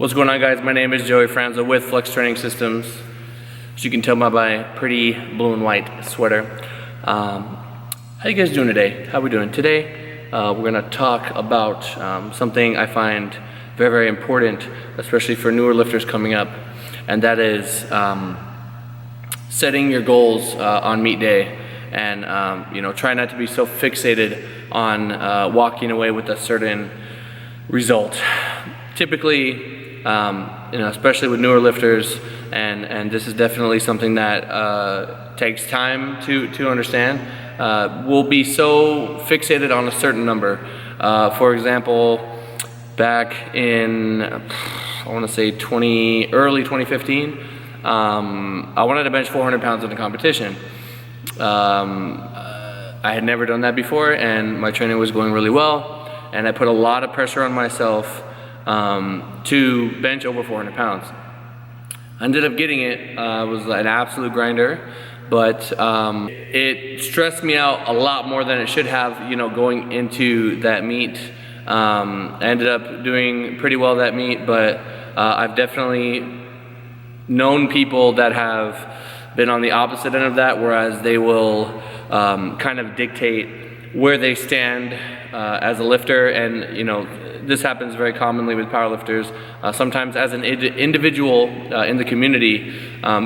What's going on, guys? My name is Joey Franzo with Flex Training Systems. As you can tell by my pretty blue and white sweater. How you guys doing today? How we doing? Today, we're gonna talk about something I find very, very important, especially for newer lifters coming up, and that is setting your goals on meet day, and try not to be so fixated on walking away with a certain result. Typically, especially with newer lifters, and this is definitely something that takes time to understand. We'll be so fixated on a certain number. For example, back in, I want to say early 2015, I wanted to bench 400 pounds in a competition. I had never done that before, and my training was going really well, and I put a lot of pressure on myself to bench over 400 pounds. I ended up getting it. It was an absolute grinder, but it stressed me out a lot more than it should have, going into that meet. I ended up doing pretty well that meet, but I've definitely known people that have been on the opposite end of that, whereas they will kind of dictate where they stand as a lifter, and this happens very commonly with powerlifters, sometimes as an individual in the community,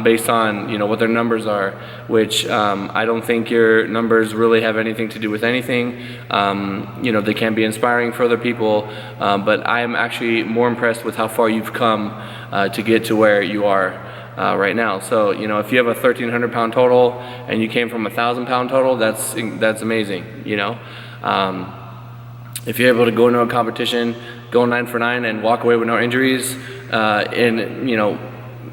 based on what their numbers are, which I don't think your numbers really have anything to do with anything. They can be inspiring for other people, but I am actually more impressed with how far you've come to get to where you are right now. So if you have a 1,300 pound total and you came from a 1,000 pound total, that's amazing. If you're able to go into a competition, go 9 for 9 and walk away with no injuries, and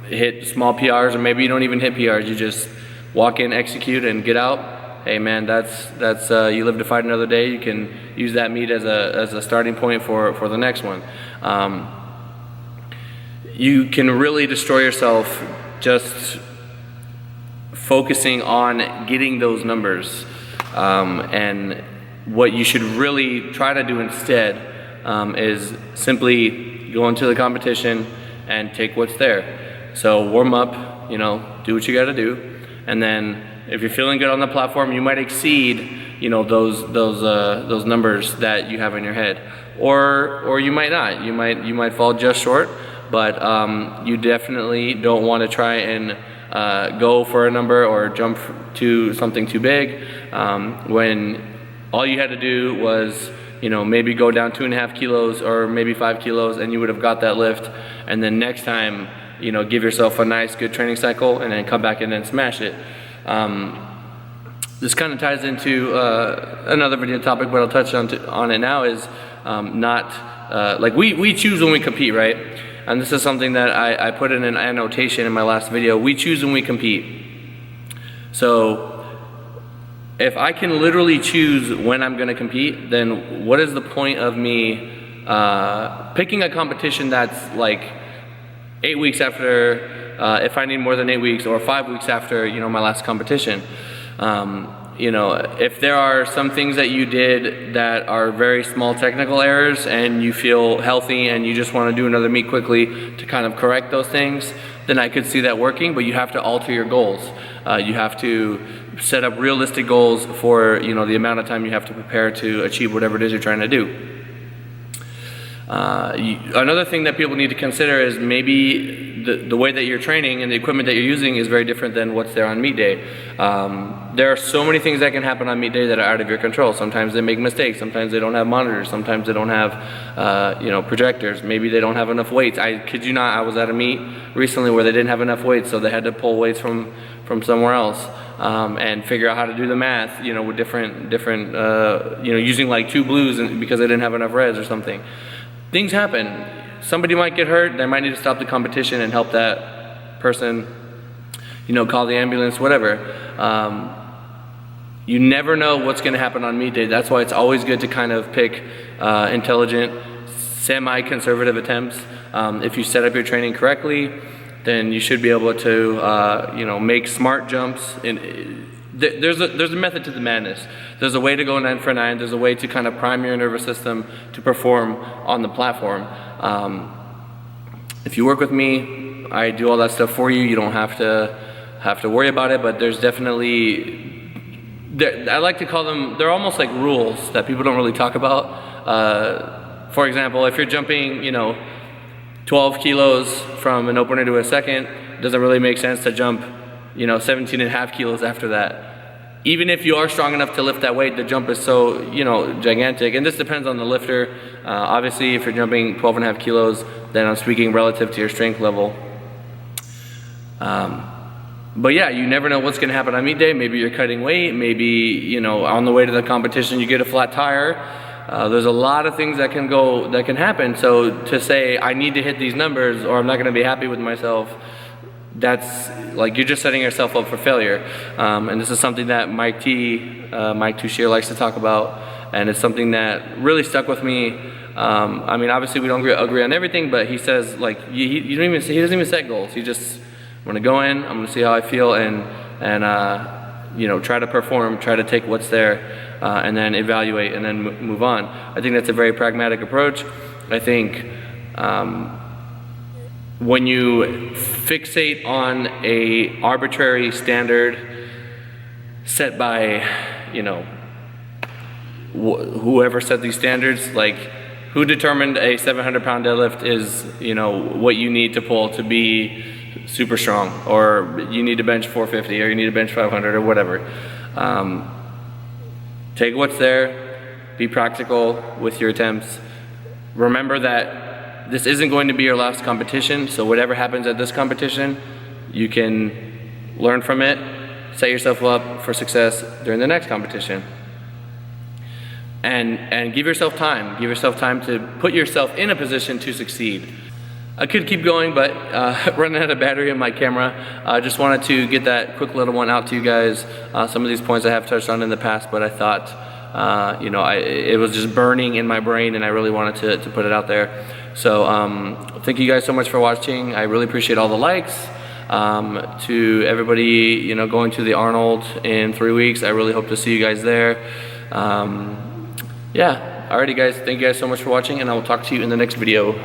hit small PRs, or maybe you don't even hit PRs, you just walk in, execute, and get out. Hey man, that's you live to fight another day. You can use that meet as a starting point for the next one. You can really destroy yourself just focusing on getting those numbers, and what you should really try to do instead is simply go into the competition and take what's there. So warm up, do what you got to do, and then if you're feeling good on the platform, you might exceed those numbers that you have in your head, or you might not. You might fall just short, but you definitely don't want to try and go for a number or jump to something too big when all you had to do was, maybe go down 2.5 kilos or maybe 5 kilos, and you would have got that lift. And then next time, give yourself a nice, good training cycle, and then come back and then smash it. This kind of ties into another video topic, but I'll touch on it now. Is like we choose when we compete, right? And this is something that I put in an annotation in my last video. We choose when we compete. So if I can literally choose when I'm going to compete, then what is the point of me picking a competition that's like 8 weeks after, if I need more than 8 weeks, or 5 weeks after my last competition? If there are some things that you did that are very small technical errors, and you feel healthy and you just want to do another meet quickly to kind of correct those things, then I could see that working. But you have to alter your goals. You have to set up realistic goals for the amount of time you have to prepare to achieve whatever it is you're trying to do. Another thing that people need to consider is maybe the way that you're training and the equipment that you're using is very different than what's there on meet day. There are so many things that can happen on meet day that are out of your control. Sometimes they make mistakes. Sometimes they don't have monitors. Sometimes they don't have projectors. Maybe they don't have enough weights. I kid you not, I was at a meet recently where they didn't have enough weights, so they had to pull weights from somewhere else, and figure out how to do the math, with different using like 2 blues because they didn't have enough reds or something. Things happen. Somebody might get hurt. They might need to stop the competition and help that person, call the ambulance, whatever. You never know what's going to happen on meet day. That's why it's always good to kind of pick intelligent, semi-conservative attempts. If you set up your training correctly, then you should be able to make smart jumps. There's a method to the madness. There's a way to go 9 for 9. There's a way to kind of prime your nervous system to perform on the platform. If you work with me, I do all that stuff for you. You don't have to worry about it, but there's definitely, I like to call them, they're almost like rules that people don't really talk about. For example, if you're jumping, 12 kilos from an opener to a second, it doesn't really make sense to jump, 17 and a half kilos after that. Even if you are strong enough to lift that weight, the jump is so, gigantic. And this depends on the lifter. Obviously, if you're jumping 12 and a half kilos, then I'm speaking relative to your strength level. But yeah, you never know what's gonna happen on meet day. Maybe you're cutting weight, maybe, on the way to the competition, you get a flat tire. There's a lot of things that can happen. So to say, I need to hit these numbers or I'm not gonna be happy with myself, that's like, you're just setting yourself up for failure. And this is something that Mike Touchier likes to talk about. And it's something that really stuck with me. I mean, obviously we don't agree on everything, but he says, like, he doesn't even set goals. He just, I'm gonna go in, I'm gonna see how I feel, and try to perform, try to take what's there, and then evaluate, and then move on. I think that's a very pragmatic approach. I think when you fixate on a arbitrary standard set by, whoever set these standards, like, who determined a 700-pound deadlift is, what you need to pull to be super strong, or you need to bench 450, or you need to bench 500, or whatever. Take what's there, be practical with your attempts. Remember that this isn't going to be your last competition, so whatever happens at this competition, you can learn from it, set yourself up for success during the next competition. And give yourself time to put yourself in a position to succeed. I could keep going, but running out of battery in my camera. I just wanted to get that quick little one out to you guys. Some of these points I have touched on in the past, but I thought, it was just burning in my brain, and I really wanted to put it out there. So thank you guys so much for watching. I really appreciate all the likes. To everybody, going to the Arnold in 3 weeks, I really hope to see you guys there. Yeah, alrighty guys, thank you guys so much for watching, and I will talk to you in the next video.